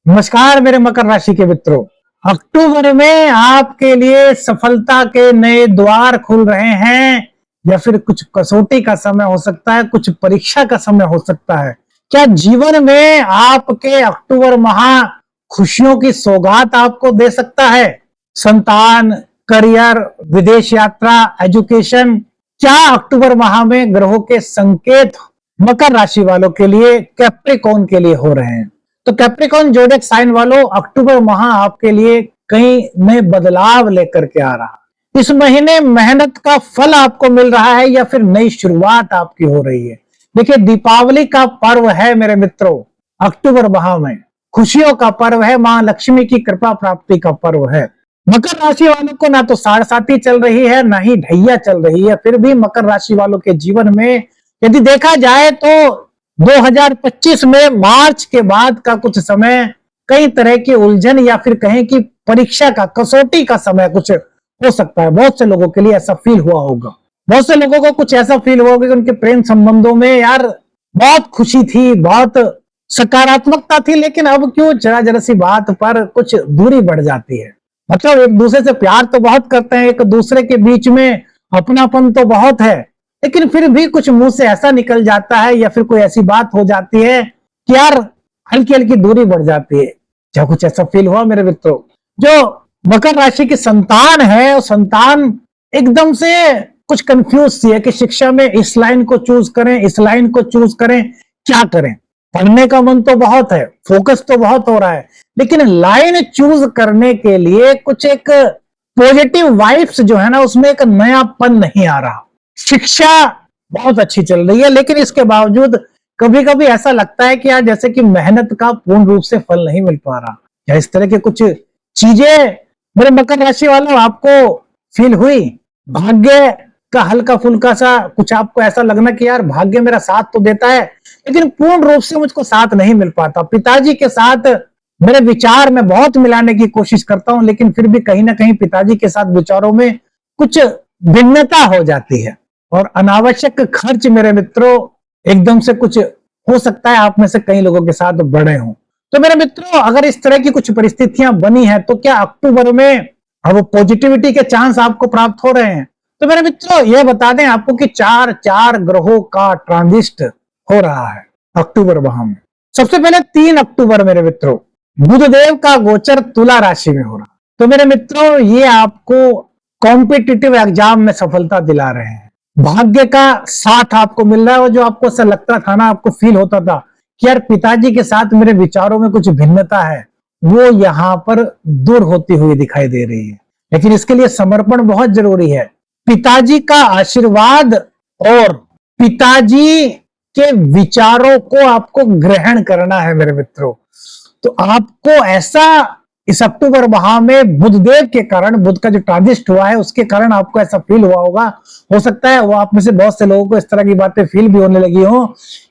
नमस्कार मेरे मकर राशि के मित्रों। अक्टूबर में आपके लिए सफलता के नए द्वार खुल रहे हैं या फिर कुछ कसौटी का समय हो सकता है, कुछ परीक्षा का समय हो सकता है। क्या जीवन में आपके अक्टूबर माह खुशियों की सौगात आपको दे सकता है? संतान, करियर, विदेश यात्रा, एजुकेशन, क्या अक्टूबर माह में ग्रहों के संकेत मकर राशि वालों के लिए, कैप्रिकॉर्न के लिए हो रहे हैं? तो कैप्रिकॉर्न जोडिएक साइन वालों, अक्टूबर माह आपके लिए कई नए बदलाव लेकर के आ रहा है। इस महीने मेहनत का फल आपको मिल रहा है या फिर नई शुरुआत आपकी हो रही है। देखिए, दीपावली का पर्व है मेरे मित्रों, अक्टूबर माह में खुशियों का पर्व है, मां लक्ष्मी की कृपा प्राप्ति का पर्व है। मकर राशि वालों को ना तो साढ़े चल रही है, ना ही ढैया चल रही है। फिर भी मकर राशि वालों के जीवन में यदि देखा जाए तो 2025 में मार्च के बाद का कुछ समय कई तरह की उलझन या फिर कहें कि परीक्षा का, कसौटी का समय कुछ हो सकता है। बहुत से लोगों के लिए ऐसा फील हुआ होगा। बहुत से लोगों को कुछ ऐसा फील हुआ होगा कि उनके प्रेम संबंधों में यार बहुत खुशी थी, बहुत सकारात्मकता थी, लेकिन अब क्यों जरा जरा सी बात पर कुछ दूरी बढ़ जाती है। मतलब एक दूसरे से प्यार तो बहुत करते हैं, एक दूसरे के बीच में अपनापन तो बहुत है, लेकिन फिर भी कुछ मुंह से ऐसा निकल जाता है या फिर कोई ऐसी बात हो जाती है कि यार हल्की हल्की दूरी बढ़ जाती है। क्या कुछ ऐसा फील हुआ मेरे मित्रों? जो मकर राशि की संतान है, संतान एकदम से कुछ कंफ्यूज सी है कि शिक्षा में इस लाइन को चूज करें, इस लाइन को चूज करें, क्या करें। पढ़ने का मन तो बहुत है, फोकस तो बहुत हो रहा है, लेकिन लाइन चूज करने के लिए कुछ एक पॉजिटिव वाइब्स जो है ना, उसमें एक नयापन नहीं आ रहा। शिक्षा बहुत अच्छी चल रही है, लेकिन इसके बावजूद कभी कभी ऐसा लगता है कि यार जैसे कि मेहनत का पूर्ण रूप से फल नहीं मिल पा रहा। क्या इस तरह के कुछ चीजें मेरे मकर राशि वालों आपको फील हुई? भाग्य का हल्का फुल्का सा कुछ आपको ऐसा लगना कि यार भाग्य मेरा साथ तो देता है, लेकिन पूर्ण रूप से मुझको साथ नहीं मिल पाता। पिताजी के साथ मेरे विचार में बहुत मिलाने की कोशिश करता हूं, लेकिन फिर भी कहीं ना कहीं पिताजी के साथ विचारों में कुछ भिन्नता हो जाती है। और अनावश्यक खर्च मेरे मित्रों एकदम से कुछ हो सकता है आप में से कई लोगों के साथ बढ़े हों। तो मेरे मित्रों, अगर इस तरह की कुछ परिस्थितियां बनी है तो क्या अक्टूबर में अब पॉजिटिविटी के चांस आपको प्राप्त हो रहे हैं? तो मेरे मित्रों, यह बता दें आपको कि चार ग्रहों का ट्रांजिट हो रहा है अक्टूबर माह में। सबसे पहले 3 अक्टूबर मेरे मित्रों बुधदेव का गोचर तुला राशि में हो रहा। तो मेरे मित्रों, ये आपको कॉम्पिटिटिव एग्जाम में सफलता दिला रहे हैं। भाग्य का साथ आपको मिल रहा है। और जो आपको ऐसा लगता था ना, आपको फील होता था कि यार पिताजी के साथ मेरे विचारों में कुछ भिन्नता है, वो यहाँ पर दूर होती हुई दिखाई दे रही है। लेकिन इसके लिए समर्पण बहुत जरूरी है। पिताजी का आशीर्वाद और पिताजी के विचारों को आपको ग्रहण करना है मेरे मित्रों। तो आपको ऐसा इस अक्टूबर माह में बुधदेव के कारण, बुध का जो ट्रांजिट हुआ है उसके कारण आपको ऐसा फील हुआ होगा। हो सकता है वो आप में से बहुत से लोगों को इस तरह की बातें फील भी होने लगी हो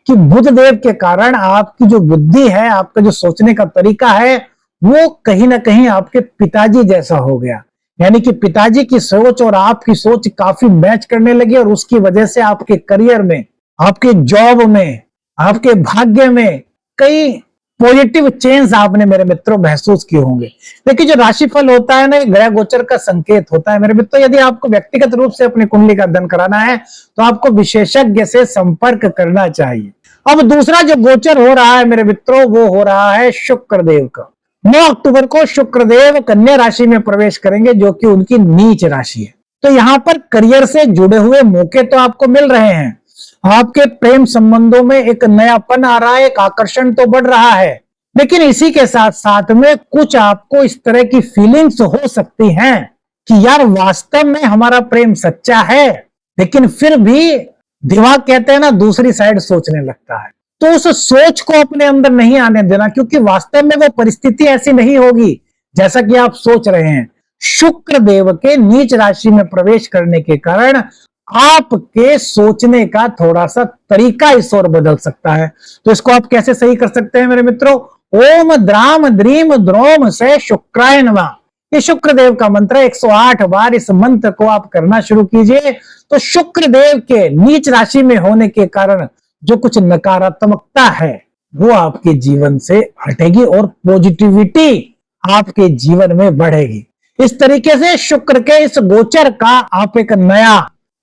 कि बुधदेव के कारण आपकी जो बुद्धि है, आपका जो सोचने का तरीका है, वो कहीं ना कहीं आपके पिताजी जैसा हो गया। यानी कि पिताजी की सोच और आपकी सोच काफी मैच करने लगी, और उसकी वजह से आपके करियर में, आपके जॉब में, आपके भाग्य में कई पॉजिटिव चेंज आपने मेरे मित्रों महसूस किए होंगे। देखिए, जो राशिफल होता है ना, ग्रह गोचर का संकेत होता है मेरे मित्रों। यदि आपको व्यक्तिगत रूप से अपनी कुंडली का अध्ययन कराना है तो आपको विशेषज्ञ से संपर्क करना चाहिए। अब दूसरा जो गोचर हो रहा है मेरे मित्रों, वो हो रहा है शुक्रदेव का। 9 अक्टूबर को शुक्रदेव कन्या राशि में प्रवेश करेंगे, जो कि उनकी नीच राशि है। तो यहाँ पर करियर से जुड़े हुए मौके तो आपको मिल रहे हैं, आपके प्रेम संबंधों में एक नयापन आ रहा है, एक आकर्षण तो बढ़ रहा है, लेकिन इसी के साथ साथ में कुछ आपको इस तरह की फीलिंग्स हो सकती हैं कि यार वास्तव में हमारा प्रेम सच्चा है, लेकिन फिर भी दिमाग कहते हैं ना दूसरी साइड सोचने लगता है। तो उस सोच को अपने अंदर नहीं आने देना, क्योंकि वास्तव में वो परिस्थिति ऐसी नहीं होगी जैसा कि आप सोच रहे हैं। शुक्र देव के नीच राशि में प्रवेश करने के कारण आपके सोचने का थोड़ा सा तरीका इस ओर बदल सकता है। तो इसको आप कैसे सही कर सकते हैं मेरे मित्रों? ओम द्राम द्रीम द्रोम से शुक्राय नमः, ये शुक्र देव का मंत्र है। 108 बार इस मंत्र को आप करना शुरू कीजिए। तो शुक्र देव के नीच राशि में होने के कारण जो कुछ नकारात्मकता है, वो आपके जीवन से हटेगी और पॉजिटिविटी आपके जीवन में बढ़ेगी। इस तरीके से शुक्र के इस गोचर का आप एक नया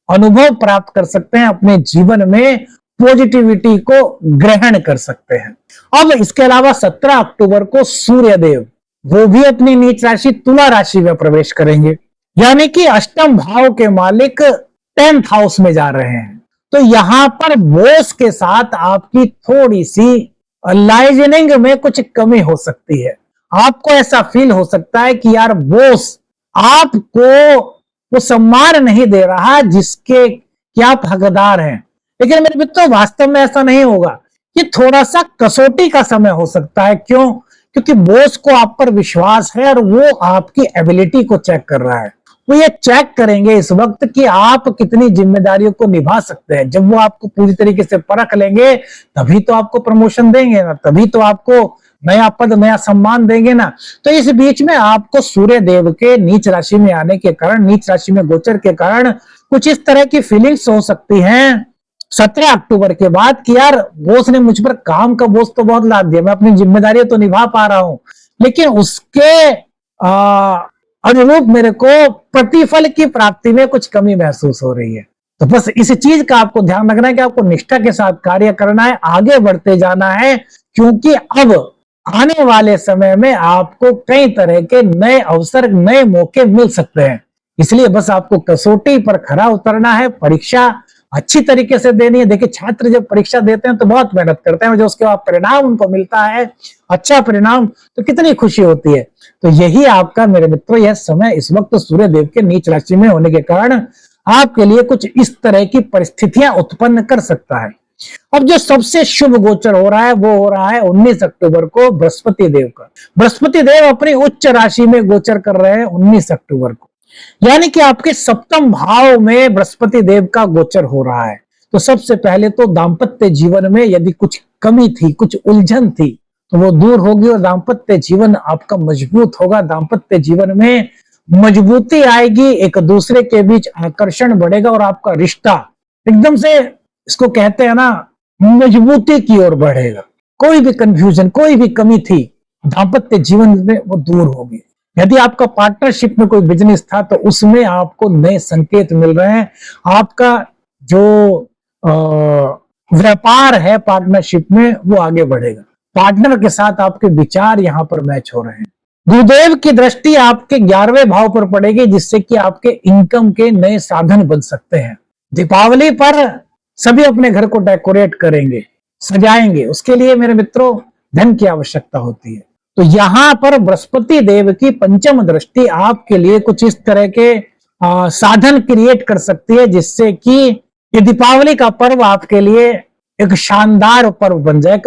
अनुभव प्राप्त कर सकते हैं, अपने जीवन में पॉजिटिविटी को ग्रहण कर सकते हैं। अब इसके अलावा 17 अक्टूबर को सूर्यदेव वो भी अपनी नीच राशि तुला राशि में प्रवेश करेंगे, यानी कि अष्टम भाव के मालिक 10th हाउस में जा रहे हैं। तो यहां पर बॉस के साथ आपकी थोड़ी सी लाइजनिंग में कुछ कमी हो सकती है। आपको ऐसा फील हो सकता है कि यार बॉस आपको वो सम्मान नहीं दे रहा जिसके कि आप हकदार हैं। लेकिन मेरे मित्रों, वास्तव में ऐसा नहीं होगा। ये थोड़ा सा कसौटी का समय हो सकता है। क्यों? क्योंकि बॉस को आप पर विश्वास है और वो आपकी एबिलिटी को चेक कर रहा है। वो ये चेक करेंगे इस वक्त कि आप कितनी जिम्मेदारियों को निभा सकते हैं। जब वो आपको पूरी तरीके से परख लेंगे तभी तो आपको प्रमोशन देंगे ना, तभी तो आपको नया पद नया सम्मान देंगे ना। तो इस बीच में आपको सूर्य देव के नीच राशि में आने के कारण, नीच राशि में गोचर के कारण कुछ इस तरह की फीलिंग्स हो सकती हैं 17 अक्टूबर के बाद कि यार बॉस ने मुझ पर काम का बोझ तो बहुत लाद दिया, मैं अपनी जिम्मेदारी तो निभा पा रहा हूं, लेकिन उसके अनुरूप मेरे को प्रतिफल की प्राप्ति में कुछ कमी महसूस हो रही है। तो बस इस चीज का आपको ध्यान रखना है कि आपको निष्ठा के साथ कार्य करना है, आगे बढ़ते जाना है, क्योंकि अब आने वाले समय में आपको कई तरह के नए अवसर, नए मौके मिल सकते हैं। इसलिए बस आपको कसौटी पर खरा उतरना है, परीक्षा अच्छी तरीके से देनी है। देखिए, छात्र जब परीक्षा देते हैं तो बहुत मेहनत करते हैं, जो उसके बाद परिणाम उनको मिलता है, अच्छा परिणाम, तो कितनी खुशी होती है। तो यही आपका मेरे मित्रों यह समय इस वक्त सूर्य देव के नीच राशि में होने के कारण आपके लिए कुछ इस तरह की परिस्थितियां उत्पन्न कर सकता है। अब जो सबसे शुभ गोचर हो रहा है वो हो रहा है 19 अक्टूबर को बृहस्पति देव का। बृहस्पति देव अपनी उच्च राशि में गोचर कर रहे हैं 19 अक्टूबर को, यानी कि आपके सप्तम भाव में बृहस्पति देव का गोचर हो रहा है। तो सबसे पहले तो दाम्पत्य जीवन में यदि कुछ कमी थी, कुछ उलझन थी, तो वो दूर होगी और दाम्पत्य जीवन आपका मजबूत होगा। दाम्पत्य जीवन में मजबूती आएगी, एक दूसरे के बीच आकर्षण बढ़ेगा और आपका रिश्ता एकदम से, इसको कहते हैं ना, मजबूती की ओर बढ़ेगा। कोई भी कंफ्यूजन, कोई भी कमी थी दाम्पत्य जीवन में, वो दूर होगी। यदि आपका पार्टनरशिप में कोई बिजनेस था तो उसमें आपको नए संकेत मिल रहे हैं। आपका जो व्यापार है पार्टनरशिप में वो आगे बढ़ेगा। पार्टनर के साथ आपके विचार यहां पर मैच हो रहे हैं। गुरुदेव की दृष्टि आपके 11वें भाव पर पड़ेगी, जिससे कि आपके इनकम के नए साधन बन सकते हैं। दीपावली पर सभी अपने घर को डेकोरेट करेंगे, सजाएंगे। उसके लिए मेरे मित्रों धन की आवश्यकता होती है। तो यहां पर बृहस्पति देव की पंचम दृष्टि आपके लिए कुछ इस तरह के साधन क्रिएट कर सकती है, जिससे कि ये दीपावली का पर्व आपके लिए एक शानदार पर्व बन जाए,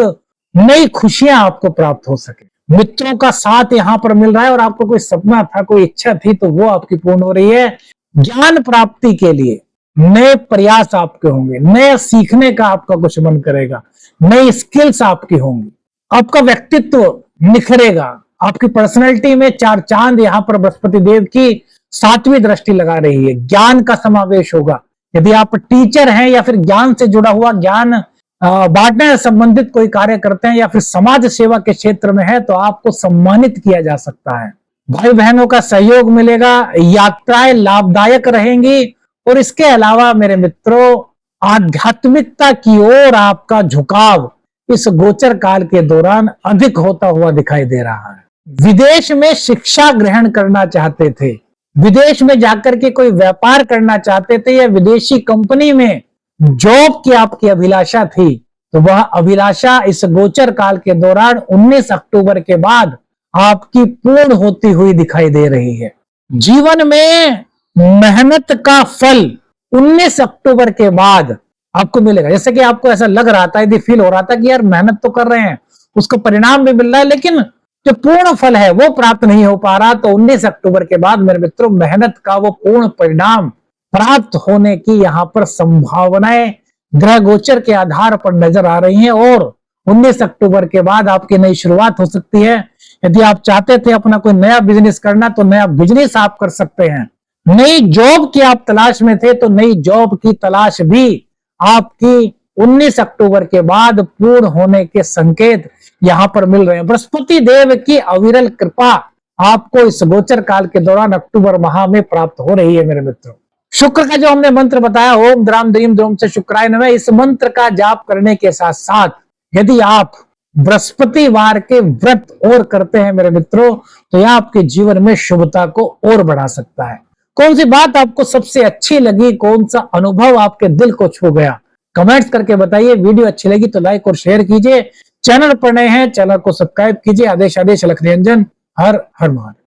नई खुशियां आपको प्राप्त हो सके। मित्रों का साथ यहां पर मिल रहा है और आपको कोई सपना था, कोई इच्छा थी, तो वो आपकी पूर्ण हो रही है। ज्ञान प्राप्ति के लिए नए प्रयास आपके होंगे, नए सीखने का आपका कुछ मन करेगा, नई स्किल्स आपकी होंगी, आपका व्यक्तित्व निखरेगा, आपकी पर्सनैलिटी में चार चांद यहां पर बृहस्पति देव की 7वीं दृष्टि लगा रही है। ज्ञान का समावेश होगा। यदि आप टीचर हैं या फिर ज्ञान से जुड़ा हुआ, ज्ञान बांटने से संबंधित कोई कार्य करते हैं या फिर समाज सेवा के क्षेत्र में है, तो आपको सम्मानित किया जा सकता है। भाई बहनों का सहयोग मिलेगा, यात्राएं लाभदायक रहेंगी। और इसके अलावा मेरे मित्रों, आध्यात्मिकता की ओर आपका झुकाव इस गोचर काल के दौरान अधिक होता हुआ दिखाई दे रहा है। विदेश में शिक्षा ग्रहण करना चाहते थे, विदेश में जाकर के कोई व्यापार करना चाहते थे, या विदेशी कंपनी में जॉब की आपकी अभिलाषा थी, तो वह अभिलाषा इस गोचर काल के दौरान 19 अक्टूबर के बाद आपकी पूर्ण होती हुई दिखाई दे रही है। जीवन में मेहनत का फल 19 अक्टूबर के बाद आपको मिलेगा। जैसे कि आपको ऐसा लग रहा था, यदि फील हो रहा था कि यार मेहनत तो कर रहे हैं, उसका परिणाम भी मिल रहा है, लेकिन जो पूर्ण फल है वो प्राप्त नहीं हो पा रहा, तो 19 अक्टूबर के बाद मेरे मित्रों मेहनत का वो पूर्ण परिणाम प्राप्त होने की यहां पर संभावनाएं ग्रह गोचर के आधार पर नजर आ रही हैं। और 19 अक्टूबर के बाद आपकी नई शुरुआत हो सकती है। यदि आप चाहते थे अपना कोई नया बिजनेस करना, तो नया बिजनेस आप कर सकते हैं। नई जॉब की आप तलाश में थे, तो नई जॉब की तलाश भी आपकी 19 अक्टूबर के बाद पूर्ण होने के संकेत यहां पर मिल रहे हैं। बृहस्पति देव की अविरल कृपा आपको इस गोचर काल के दौरान अक्टूबर माह में प्राप्त हो रही है मेरे मित्रों। शुक्र का जो हमने मंत्र बताया, ओम द्राम द्रीम द्रोम से शुक्राय नमः, इस मंत्र का जाप करने के साथ साथ यदि आप बृहस्पतिवार के व्रत और करते हैं मेरे मित्रों, तो यह आपके जीवन में शुभता को और बढ़ा सकता है। कौन सी बात आपको सबसे अच्छी लगी, कौन सा अनुभव आपके दिल को छू गया, कमेंट्स करके बताइए। वीडियो अच्छी लगी तो लाइक और शेयर कीजिए। चैनल पर नए हैं, चैनल को सब्सक्राइब कीजिए। आदेश लख निरंजन। हर हर महादेव।